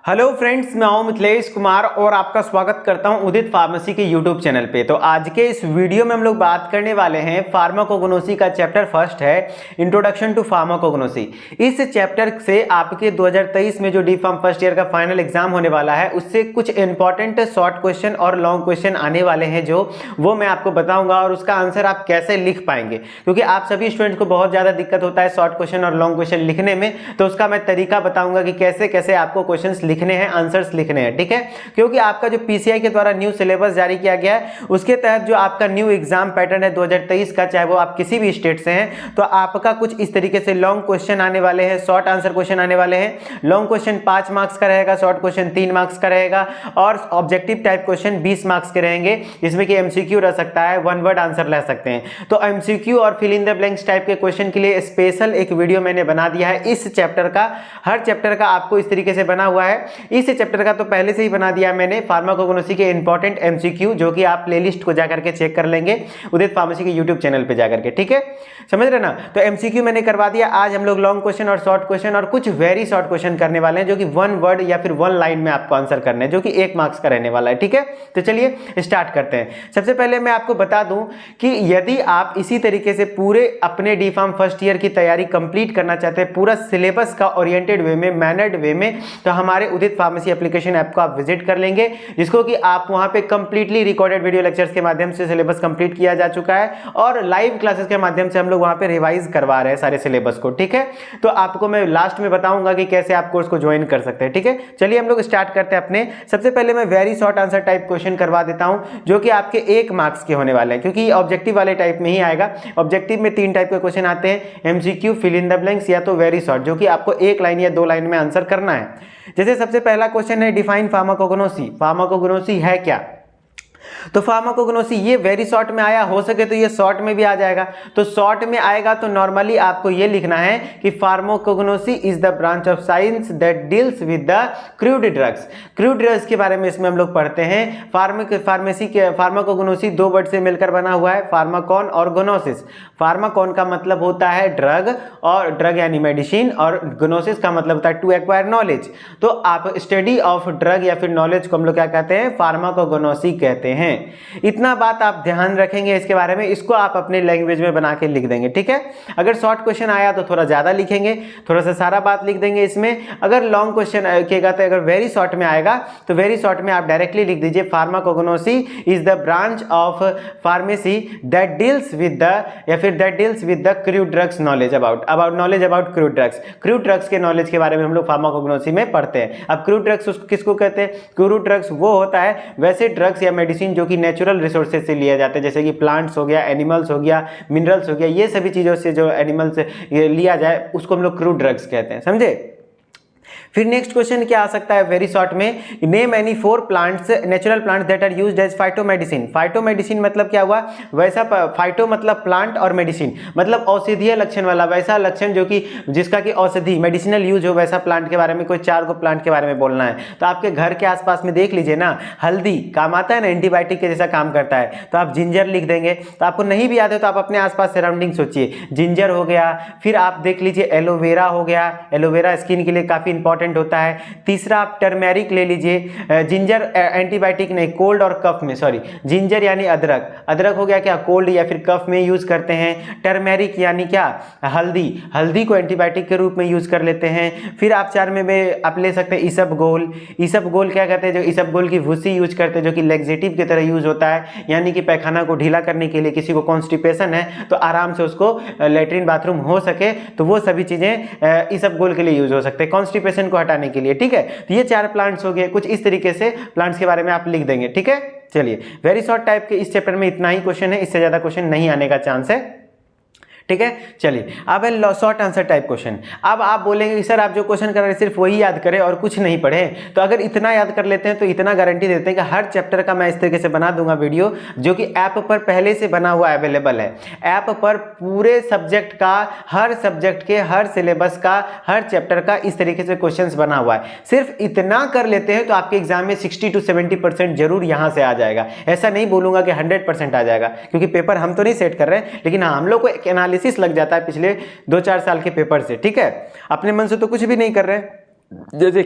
Hello friends, मैं हूं मिथिलेश कुमार और आपका स्वागत करता हूं उदित फार्मेसी के यूट्यूब चैनल पे। तो आज के इस वीडियो में हम लोग बात करने वाले हैं फार्माकोग्नोसी का चैप्टर फर्स्ट है, इंट्रोडक्शन टू फार्माकोग्नोसी। इस चैप्टर से आपके 2023 में जो डी फार्म फर्स्ट ईयर का फाइनल एग्जाम होने वाला है उससे कुछ इंपॉर्टेंट शॉर्ट क्वेश्चन और लॉन्ग क्वेश्चन आने वाले हैं, जो वो मैं आपको बताऊंगा और उसका आंसर आप कैसे लिख पाएंगे, क्योंकि आप सभी स्टूडेंट को बहुत ज़्यादा दिक्कत होता है शॉर्ट क्वेश्चन और लॉन्ग क्वेश्चन लिखने में। तो उसका मैं तरीका बताऊंगा कि कैसे कैसे आपको क्वेश्चन लिखने हैं, आंसर्स लिखने हैं, ठीक है। क्योंकि आपका जो पीसीआई के द्वारा न्यू सिलेबस जारी किया गया है उसके तहत जो आपका न्यू एग्जाम पैटर्न है 2023 का, चाहे वो आप किसी भी स्टेट से हैं, तो आपका कुछ इस तरीके से लॉन्ग क्वेश्चन आने वाले हैं, शॉर्ट आंसर क्वेश्चन आने वाले हैं। लॉन्ग क्वेश्चन 5 मार्क्स का रहेगा, शॉर्ट क्वेश्चन 3 मार्क्स का रहेगा और ऑब्जेक्टिव टाइप क्वेश्चन 20 मार्क्स के रहेंगे, जिसमें कि एमसीक्यू रह सकता है, वन वर्ड आंसर ले सकते हैं। तो एमसीक्यू और fill in the blanks type के क्वेश्चन के लिए स्पेशल एक वीडियो मैंने बना दिया है इस चैप्टर का। हर चैप्टर का आपको इस तरीके से बना हुआ है। इस चैप्टर का तो पहले से ही बना दिया मैंने, फार्माकोग्नोसी के इंपॉर्टेंट एमसीक्यू, जो कि आप प्लेलिस्ट को जाकर के चेक कर लेंगे उदित फार्मेसी के यूट्यूब चैनल पे जाकर के, ठीक है, समझ रहे ना। तो एमसीक्यू मैंने करवा दिया। आज हम लोग लॉन्ग क्वेश्चन और शॉर्ट क्वेश्चन और कुछ वेरी शॉर्ट क्वेश्चन करने वाले हैं, जो कि वन वर्ड या फिर वन लाइन में आपको आंसर करने हैं, जो कि 1 मार्क्स का रहने वाला है, ठीक है। तो चलिए स्टार्ट करते हैं। सबसे पहले मैं आपको बता दूं कि यदि आप इसी तरीके से पूरे अपने डी फार्म फर्स्ट ईयर की तैयारी कंप्लीट करना चाहते हैं, पूरा सिलेबस का ओरिएंटेड वे में, मैनर्ड वे में, तो हमारे उदित फार्मेसी एप्लीकेशन ऐप को आप विजिट कर लेंगे, जिसको कि आप वहां पे कंप्लीटली रिकॉर्डेड वीडियो लेक्चर्स के माध्यम से सिलेबस कंप्लीट किया जा चुका है और लाइव क्लासेस के माध्यम से हम लोग वहां पे रिवाइज करवा रहे हैं सारे सिलेबस को, ठीक है। तो आपको मैं लास्ट में बताऊंगा कि कैसे आप कोर्स को ज्वाइन कर सकते हैं, ठीक है। चलिए हम लोग स्टार्ट करते हैं अपने। सबसे पहले मैं very short answer type question करवा देता हूं, जो कि आपके 1 मार्क्स के होने वाले हैं, क्योंकि ऑब्जेक्टिव वाले टाइप में ही आएगा। ऑब्जेक्टिव में 3 टाइप के क्वेश्चन आते हैं, MCQ, fill in the blanks या तो वेरी शॉर्ट, जो कि आपको 1 लाइन या 2 लाइन में आंसर करना है। जैसे सबसे पहला क्वेश्चन है, डिफाइन फार्माकोग्नोसी। फार्माकोग्नोसी है क्या? तो फार्माकोग्नोसी ये वेरी शॉर्ट में आया, हो सके तो ये शॉर्ट में भी आ जाएगा। तो शॉर्ट में आएगा तो नॉर्मली आपको ये लिखना है कि pharmacognosy is the branch of science that deals with the crude drugs. Crude drugs के बारे में इसमें हम लोग पढ़ते हैं। फार्मेसी के फार्माकोग्नोसी 2 वर्ड से मिलकर बना हुआ है, फार्माकॉन और ग्नोसिस। फार्माकॉन का मतलब होता है ड्रग, और ड्रग यानी मेडिसिन, और ग्नोसिस का मतलब होता है टू एक्वायर नॉलेज। तो आप स्टडी ऑफ ड्रग या फिर नॉलेज को हम लोग क्या कहते हैं? फार्माकोग्नोसी कहते हैं। इतना बात आप ध्यान रखेंगे इसके बारे में, इसको आप अपने लैंग्वेज में बना के लिख देंगे, ठीक है। अगर शॉर्ट क्वेश्चन आया तो थोड़ा ज्यादा लिखेंगे, थोड़ा सा सारा बात लिख देंगे इसमें। अगर लॉन्ग क्वेश्चन आएगा तो अगर वेरी शॉर्ट में आएगा तो वेरी शॉर्ट में आप डायरेक्टली लिख दीजिए, pharmacognosy is the branch of pharmacy that deals with the, या फिर that deals with the crude drugs knowledge, about knowledge about crude drugs. Crude drugs के नॉलेज के बारे में हम लोग फार्माकोग्नोसी में पढ़ते हैं। अब क्रूड ड्रग्स किसको कहते हैं? क्रूड ड्रग्स वो होता है वैसे ड्रग्स या मेडिसिन जो कि नेचुरल रिसोर्सेज से लिया जाता है, जैसे कि प्लांट्स हो गया, एनिमल्स हो गया, मिनरल्स हो गया, ये सभी चीजों से जो एनिमल्स लिया जाए उसको हम लोग क्रूड ड्रग्स कहते हैं, समझे। फिर नेक्स्ट क्वेश्चन क्या आ सकता है वेरी शॉर्ट में? Name any 4 plants, natural plants that are used as phytomedicine. Phytomedicine मतलब क्या हुआ? वैसा फाइटो मतलब प्लांट और मेडिसिन मतलब औषधीय लक्षण वाला, वैसा लक्षण जो कि जिसका कि औषधि मेडिसिनल यूज हो, वैसा प्लांट के बारे में कोई 4 को प्लांट के बारे में बोलना है। तो आपके घर के आसपास में देख लीजिए ना, हल्दी काम आता है ना, एंटीबायोटिक के जैसा काम करता है, तो आप जिंजर लिख देंगे। तो आपको नहीं भी याद है तो आप अपने आसपास सराउंडिंग सोचिए, जिंजर हो गया। फिर आप देख लीजिए एलोवेरा हो गया, एलोवेरा स्किन के लिए काफी इंपॉर्टेंट होता है। तीसरा आप टर्मेरिक ले लीजिए। जिंजर एंटीबायोटिक नहीं, कोल्ड और कफ में, सॉरी, जिंजर यानी अदरक, अदरक हो गया क्या, कोल्ड या फिर कफ में यूज करते हैं। टर्मेरिक यानी क्या, हल्दी, हल्दी को एंटीबायोटिक के रूप में यूज कर लेते हैं। फिर आप 4 में आप ले सकते हैं इसबगोल। इसबगोल क्या कहते हैं? जो इसबगोल की भूसी यूज करते हैं, जो कि लैक्सेटिव की तरह यूज होता है, यानी कि पैखाना को ढीला करने के लिए। किसी को कॉन्स्टिपेशन है तो आराम से उसको लेटरिन बाथरूम हो सके, तो वो सभी चीजें इसबगोल के लिए यूज हो सकते हैं, कॉन्स्टिपेशन को हटाने के लिए, ठीक है। तो ये 4 प्लांट्स हो गए। कुछ इस तरीके से प्लांट्स के बारे में आप लिख देंगे, ठीक है। चलिए वेरी शॉर्ट टाइप के इस चैप्टर में इतना ही क्वेश्चन है, इससे ज्यादा क्वेश्चन नहीं आने का चांस है, ठीक है। चलिए अब है शॉर्ट आंसर टाइप क्वेश्चन। अब आप बोलेंगे कि सर आप जो क्वेश्चन कर रहे हैं सिर्फ वही याद करें और कुछ नहीं पढ़े, तो अगर इतना याद कर लेते हैं तो इतना गारंटी देते हैं कि हर चैप्टर का मैं इस तरीके से बना दूंगा वीडियो, जो कि ऐप पर पहले से बना हुआ अवेलेबल है। ऐप पर पूरे सब्जेक्ट का, हर सब्जेक्ट के हर सिलेबस का, हर चैप्टर का इस तरीके से क्वेश्चन बना हुआ है। सिर्फ इतना कर लेते हैं तो आपके एग्जाम में 60 to 70% जरूर यहां से आ जाएगा। ऐसा नहीं बोलूंगा कि 100% आ जाएगा, क्योंकि पेपर हम तो नहीं सेट कर रहे हैं, लेकिन हाँ हम लोग को एक एनालिसिस लग जाता है पिछले 2-4 साल के पेपर से, ठीक है। अपने मन से तो कुछ भी नहीं कर रहे हैं। जैसे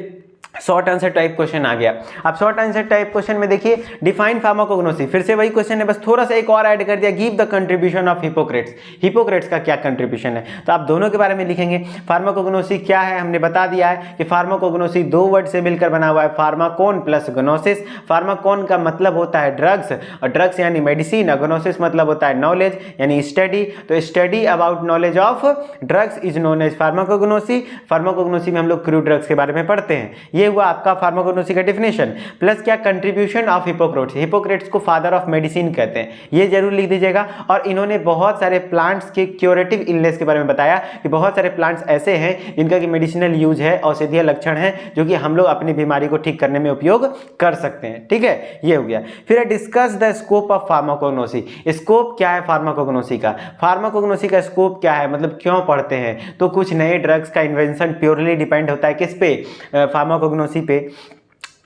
शॉर्ट आंसर टाइप क्वेश्चन आ गया। अब शॉर्ट आंसर टाइप क्वेश्चन में देखिए डिफाइन फार्माकोग्नोसी, फिर से वही क्वेश्चन है, बस थोड़ा सा एक और ऐड कर दिया, give the contribution of Hippocrates, Hippocrates का क्या कंट्रीब्यूशन है, तो आप दोनों के बारे में लिखेंगे। फार्माकोग्नोसी क्या है, हमने बता दिया है कि फार्माकोग्नोसी दो वर्ड से मिलकर बना हुआ है, फार्माकोन प्लस ग्नोसिस। फार्माकोन का मतलब होता है ड्रग्स, और ड्रग्स यानी मेडिसिन, ग्नोसिस मतलब होता है नॉलेज यानी स्टडी, तो study about knowledge of drugs is known as pharmacognosy. Pharmacognosy में हम लोग क्रूड ड्रग्स के बारे में पढ़ते हैं। ये हुआ आपका फार्माकोग्नोसी का डेफिनेशन, प्लस क्या कंट्रीब्यूशन ऑफ हिपोक्रेट्स, हिपोक्रेट्स को फादर ऑफ मेडिसिन कहते हैं, ये जरूर लिख दीजिएगा। और इन्होंने बहुत सारे प्लांट्स के क्यूरेटिव इलनेस के बारे में बताया कि बहुत सारे प्लांट्स ऐसे हैं जिनका कि मेडिसिनल यूज है, औषधीय लक्षण है, जो कि हम लोग अपनी बीमारी को ठीक करने में उपयोग कर सकते हैं। ठीक है, ये हो गया। फिर discuss the scope of pharmacognosy, scope क्या है फार्माकोग्नोसी का, फार्माकोग्नोसी का स्कोप क्या है, मतलब क्यों पढ़ते हैं, तो कुछ नए ड्रग्स का इन्वेंशन प्योरली डिपेंड होता है किस पे, फार्माकोग्नोसी पे,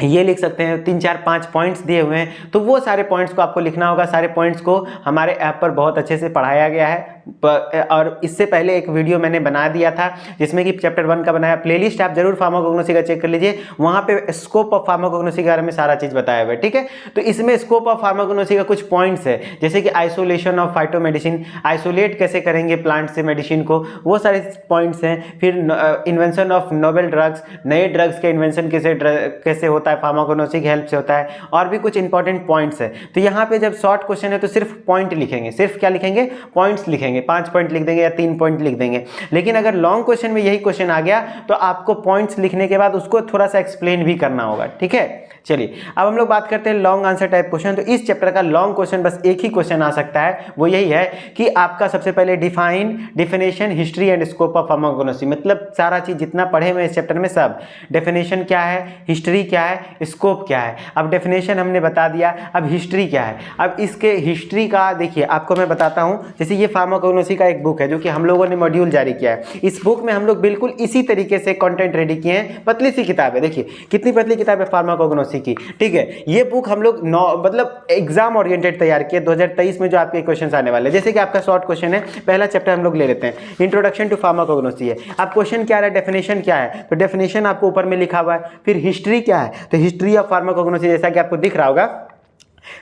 ये लिख सकते हैं। 3 4 5 पॉइंट्स दिए हुए हैं, तो वो सारे पॉइंट्स को आपको लिखना होगा। सारे पॉइंट्स को हमारे ऐप पर बहुत अच्छे से पढ़ाया गया है, और इससे पहले एक वीडियो मैंने बना दिया था जिसमें कि चैप्टर 1 का बनाया, प्लेलिस्ट आप जरूर फार्माकोग्नोसी का चेक कर लीजिए, वहाँ पे स्कोप ऑफ फार्माकोग्नोसी के बारे में सारा चीज़ बताया हुआ है। ठीक है, तो इसमें स्कोप ऑफ फार्माकोग्नोसी का कुछ पॉइंट्स है, जैसे कि आइसोलेशन ऑफ फाइटोमेडिसिन, आइसोलेट कैसे करेंगे प्लांट से मेडिसिन को, वो सारे पॉइंट्स हैं। फिर इन्वेंशन ऑफ नोवेल ड्रग्स, नए ड्रग्स के इन्वेंशन कैसे होता है, फार्माकोग्नोसी की हेल्प से होता है, और भी कुछ इंपॉर्टेंट पॉइंट्स है। तो यहाँ पे जब शॉर्ट क्वेश्चन है तो सिर्फ पॉइंट लिखेंगे, सिर्फ क्या लिखेंगे, पॉइंट्स लिखेंगे, 5 पॉइंट लिख देंगे या 3 पॉइंट लिख देंगे। लेकिन अगर लॉन्ग क्वेश्चन में यही क्वेश्चन आ गया तो आपको पॉइंट्स लिखने के बाद उसको थोड़ा सा एक्सप्लेन भी करना होगा। ठीक है, चलिए अब हम लोग बात करते हैं लॉन्ग आंसर टाइप क्वेश्चन। तो इस चैप्टर का लॉन्ग क्वेश्चन बस एक ही क्वेश्चन आ सकता है, वो यही है कि आपका सबसे पहले define, definition, history and scope of pharmacognosy, मतलब सारा चीज जितना पढ़े हुए इस चैप्टर में सब, डेफिनेशन क्या है, हिस्ट्री क्या है, स्कोप क्या है। अब डेफिनेशन हमने बता दिया, अब हिस्ट्री क्या है। अब इसके हिस्ट्री का देखिए आपको मैं बताता हूं, जैसे ये फार्माकोग्नोसी का एक बुक है जो कि हम लोगों ने मॉड्यूल जारी किया है। इस बुक में हम लोग बिल्कुल इसी तरीके से कंटेंट रेडी किए हैं, पतली सी किताब है, देखिए कितनी पतली किताब है फार्माकोग्नोसी की। ठीक है, ये बुक हम लोग मतलब एग्जाम ओरिएंटेड तैयार किए 2023 में, जो आपके क्वेश्चंस आने वाले हैं। जैसे कि आपका शॉर्ट क्वेश्चन है, पहला चैप्टर हम लोग ले लेते हैं, इंट्रोडक्शन टू फार्माकोग्नोसी है। अब क्वेश्चन क्या है, डेफिनेशन क्या है, तो डेफिनेशन आपको ऊपर में लिखा हुआ है। फिर हिस्ट्री क्या है, तो हिस्ट्री ऑफ फार्माकोग्नोसी, जैसा कि आपको दिख रहा होगा,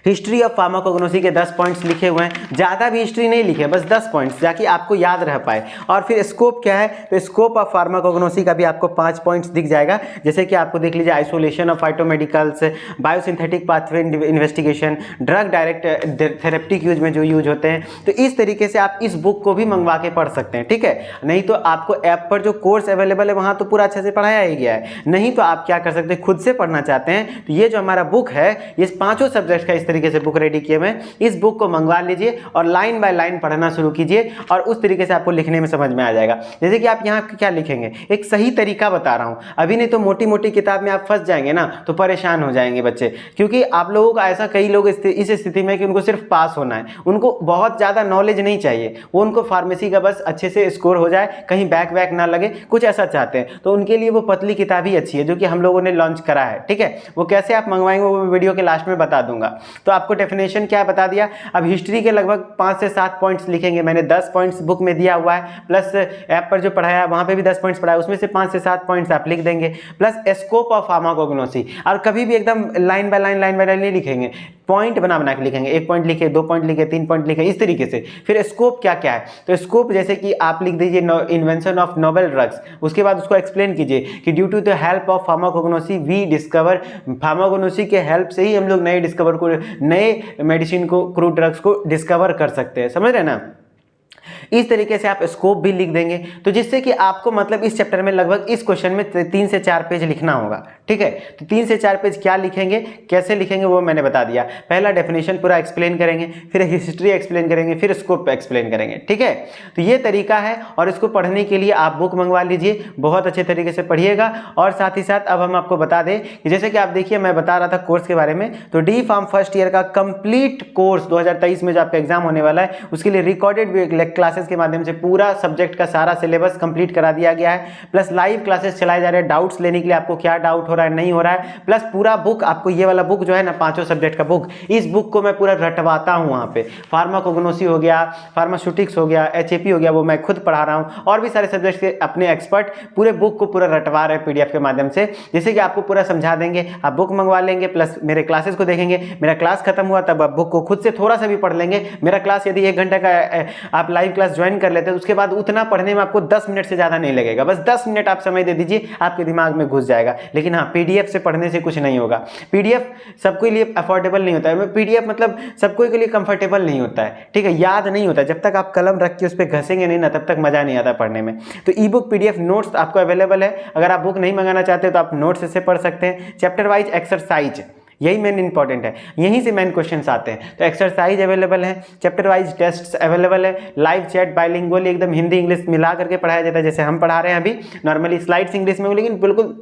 हिस्ट्री ऑफ फार्माकोग्नोसी के 10 पॉइंट्स लिखे हुए हैं, ज़्यादा भी हिस्ट्री नहीं लिखे, बस 10 पॉइंट्स ताकि आपको याद रह पाए। और फिर स्कोप क्या है, तो स्कोप ऑफ फार्माकोग्नोसी का भी आपको 5 पॉइंट्स दिख जाएगा, जैसे कि आपको देख लीजिए, isolation of phytomedicals, biosynthetic pathway investigation, drug direct therapeutic use में जो यूज होते हैं। तो इस तरीके से आप इस बुक को भी मंगवा के पढ़ सकते हैं। ठीक है, नहीं तो आपको ऐप पर जो कोर्स अवेलेबल है वहाँ तो पूरा अच्छे से पढ़ाया ही गया है, नहीं तो आप क्या कर सकते हैं, खुद से पढ़ना चाहते हैं तो ये जो हमारा बुक है, ये 5 सब्जेक्ट इस तरीके से बुक रेडी किए हुए, इस बुक को मंगवा लीजिए और लाइन बाय लाइन पढ़ना शुरू कीजिए, और उस तरीके से आपको लिखने में समझ में आ जाएगा। जैसे कि आप यहाँ क्या लिखेंगे, एक सही तरीका बता रहा हूँ, अभी नहीं तो मोटी मोटी किताब में आप फंस जाएंगे ना, तो परेशान हो जाएंगे बच्चे, क्योंकि आप लोगों का ऐसा कई लोग इस स्थिति में कि उनको सिर्फ पास होना है, उनको बहुत ज़्यादा नॉलेज नहीं चाहिए, वो उनको फार्मेसी का बस अच्छे से स्कोर हो जाए, कहीं बैक वैक ना लगे, कुछ ऐसा चाहते हैं, तो उनके लिए वो पतली किताब ही अच्छी है जो कि हम लोगों ने लॉन्च करा है। ठीक है, वो कैसे आप मंगवाएंगे वो वीडियो के लास्ट में बता दूंगा। तो आपको डेफिनेशन क्या बता दिया। अब हिस्ट्री के लगभग 5 से 7 पॉइंट्स लिखेंगे, मैंने 10 पॉइंट्स बुक में दिया हुआ है, प्लस ऐप पर जो पढ़ाया वहां पे भी 10 पॉइंट्स पढ़ाया, उसमें से 5 से 7 पॉइंट्स आप लिख देंगे, प्लस स्कोप ऑफ फार्माकोग्नोसी। और कभी भी एकदम लाइन बाय लाइन नहीं लिखेंगे, पॉइंट बना के लिखेंगे, 1 पॉइंट लिखे, 2 पॉइंट लिखे, 3 पॉइंट लिखे, इस तरीके से। फिर स्कोप क्या क्या है, तो स्कोप जैसे कि आप लिख दीजिए इन्वेंशन ऑफ नोवेल ड्रग्स, उसके बाद उसको एक्सप्लेन कीजिए कि due to the help of pharmacognosy we discover, pharmacognosy के हेल्प से ही हम लोग नए मेडिसिन को, क्रूड ड्रग्स को डिस्कवर कर सकते हैं। समझ रहे ना, इस तरीके से आप स्कोप भी लिख देंगे, तो जिससे कि आपको मतलब इस चैप्टर में लगभग इस क्वेश्चन में 3 से 4 पेज लिखना होगा। ठीक है, तो 3 से 4 पेज क्या लिखेंगे, कैसे लिखेंगे वो मैंने बता दिया। पहला डेफिनेशन पूरा एक्सप्लेन करेंगे, फिर हिस्ट्री एक्सप्लेन करेंगे, फिर स्कोप एक्सप्लेन करेंगे। ठीक है, तो ये तरीका है, और इसको पढ़ने के लिए आप बुक मंगवा लीजिए, बहुत अच्छे तरीके से पढ़िएगा। और साथ ही साथ अब हम आपको बता दें कि जैसे कि आप देखिए मैं बता रहा था कोर्स के बारे में, तो डी फार्म फर्स्ट ईयर का कंप्लीट कोर्स 2023 में जो आपका एग्जाम होने वाला है उसके लिए रिकॉर्डेड क्लासेस क्लासेस के माध्यम से पूरा सब्जेक्ट का सारा सिलेबस कंप्लीट करा दिया गया है, प्लस लाइव क्लासेस चलाए जा रहे हैं डाउट्स लेने के लिए, आपको क्या डाउट हो रहा है नहीं हो रहा है, प्लस पूरा बुक आपको ये वाला बुक जो है ना 5 सब्जेक्ट का बुक, इस बुक को मैं पूरा रटवाता हूँ वहाँ पे। फार्माकोग्नोसी हो गया, फार्मास्यूटिक्स हो गया, एचएपी हो गया, वो मैं खुद पढ़ा रहा हूँ, और भी सारे सब्जेक्ट के अपने एक्सपर्ट पूरे बुक को पूरा रटवा रहे हैं पीडीएफ के माध्यम से, जिससे कि आपको पूरा समझा देंगे। आप बुक मंगवा लेंगे, प्लस मेरे क्लासेस को देखेंगे, मेरा क्लास खत्म हुआ तब आप बुक को खुद से थोड़ा सा भी पढ़ लेंगे। मेरा क्लास यदि 1 घंटे का आप लाइव क्लास ज्वाइन कर लेते हैं, उसके बाद उतना पढ़ने में आपको 10 मिनट से ज़्यादा नहीं लगेगा, बस 10 मिनट आप समय दे दीजिए, आपके दिमाग में घुस जाएगा। लेकिन हाँ, पीडीएफ से पढ़ने से कुछ नहीं होगा। पीडीएफ सबके लिए अफोर्डेबल नहीं होता है, पीडीएफ मतलब सबको के लिए कंफर्टेबल नहीं होता है, ठीक है, याद नहीं होता। जब तक आप कलम रख के उस पर घसेंगे नहीं ना, तब तक मजा नहीं आता पढ़ने में। तो ई बुक पीडीएफ नोट्स आपको अवेलेबल है, अगर आप बुक नहीं मंगाना चाहते तो आप नोट्स से पढ़ सकते हैं। चैप्टर वाइज एक्सरसाइज, यही मेन इंपॉर्टेंट है, यहीं से मेन क्वेश्चंस आते हैं। तो एक्सरसाइज अवेलेबल है, चैप्टर वाइज टेस्ट्स अवेलेबल है, लाइव चैट बाइलिंगुअल एकदम हिंदी इंग्लिश मिला करके पढ़ाया जाता है, जैसे हम पढ़ा रहे हैं अभी। नॉर्मली स्लाइड्स इंग्लिश में, लेकिन बिल्कुल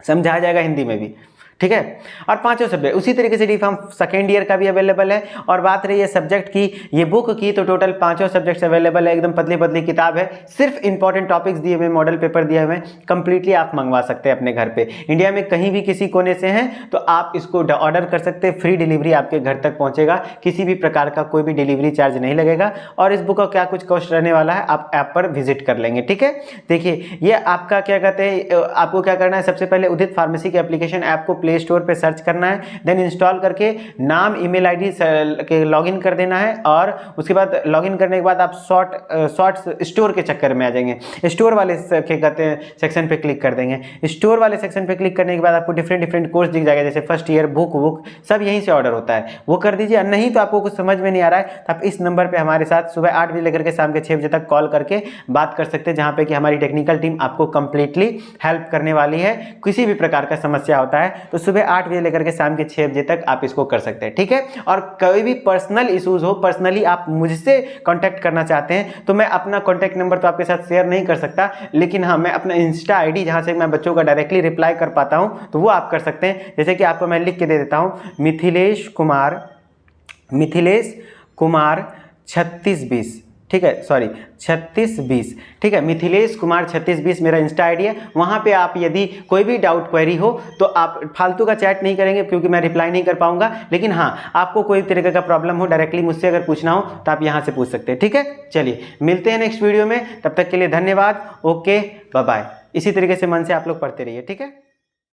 समझाया जाएगा हिंदी में भी, ठीक है। और 5 सब्जेक्ट उसी तरीके से डी.फार्म सेकेंड ईयर का भी अवेलेबल है। और बात रही है सब्जेक्ट की, ये बुक की, तो टोटल 5 सब्जेक्ट्स अवेलेबल है। एकदम पतली पतली किताब है, सिर्फ इंपॉर्टेंट टॉपिक्स दिए हुए, मॉडल पेपर दिए हुए, कंप्लीटली आप मंगवा सकते हैं अपने घर पे। इंडिया में कहीं भी किसी कोने से हैं तो आप इसको ऑर्डर कर सकते हैं, फ्री डिलीवरी आपके घर तक पहुंचेगा, किसी भी प्रकार का कोई भी डिलीवरी चार्ज नहीं लगेगा। और इस बुक का क्या कुछ कॉस्ट रहने वाला है, आप ऐप पर विजिट कर लेंगे, ठीक है। देखिए, ये आपका क्या कहते हैं, आपको क्या करना है, सबसे पहले उदित फार्मेसी के एप्लीकेशन ऐप को प्ले स्टोर पर सर्च करना है, देन इंस्टॉल करके नाम ईमेल आईडी के लॉगिन कर देना है। और उसके बाद लॉगिन करने के बाद आप शॉर्ट स्टोर के चक्कर में आ जाएंगे। स्टोर वाले क्या कहते हैं सेक्शन पे क्लिक कर देंगे। स्टोर वाले सेक्शन पे क्लिक करने के बाद आपको डिफरेंट कोर्स दिख जाएगा, जैसे फर्स्ट ईयर बुक सब यहीं से ऑर्डर होता है, वो कर दीजिए। नहीं तो आपको कुछ समझ में नहीं आ रहा है तो आप इस नंबर पर हमारे साथ सुबह 8 बजे लेकर के शाम के 6 बजे तक कॉल करके बात कर सकते हैं, जहाँ पे कि हमारी टेक्निकल टीम आपको कंप्लीटली हेल्प करने वाली है। किसी भी प्रकार का समस्या होता है तो सुबह 8 बजे लेकर के शाम के 6 बजे तक आप इसको कर सकते हैं, ठीक है। और कोई भी पर्सनल इश्यूज हो, पर्सनली आप मुझसे कांटेक्ट करना चाहते हैं तो मैं अपना कांटेक्ट नंबर तो आपके साथ शेयर नहीं कर सकता, लेकिन हाँ, मैं अपना इंस्टा आईडी जहां से मैं बच्चों का डायरेक्टली रिप्लाई कर पाता हूं तो वो आप कर सकते हैं। जैसे कि आपको मैं लिख के दे देता हूं, मिथिलेश कुमार 3620, ठीक है, सॉरी 3620, ठीक है, मिथिलेश कुमार 3620 मेरा इंस्टा आईडी है। वहाँ पे आप यदि कोई भी डाउट क्वेरी हो तो आप फालतू का चैट नहीं करेंगे, क्योंकि मैं रिप्लाई नहीं कर पाऊंगा। लेकिन हाँ, आपको कोई तरीके का प्रॉब्लम हो, डायरेक्टली मुझसे अगर पूछना हो तो आप यहाँ से पूछ सकते हैं, ठीक है। चलिए, मिलते हैं नेक्स्ट वीडियो में, तब तक के लिए धन्यवाद, ओके, बाय बाय। इसी तरीके से मन से आप लोग पढ़ते रहिए, ठीक है।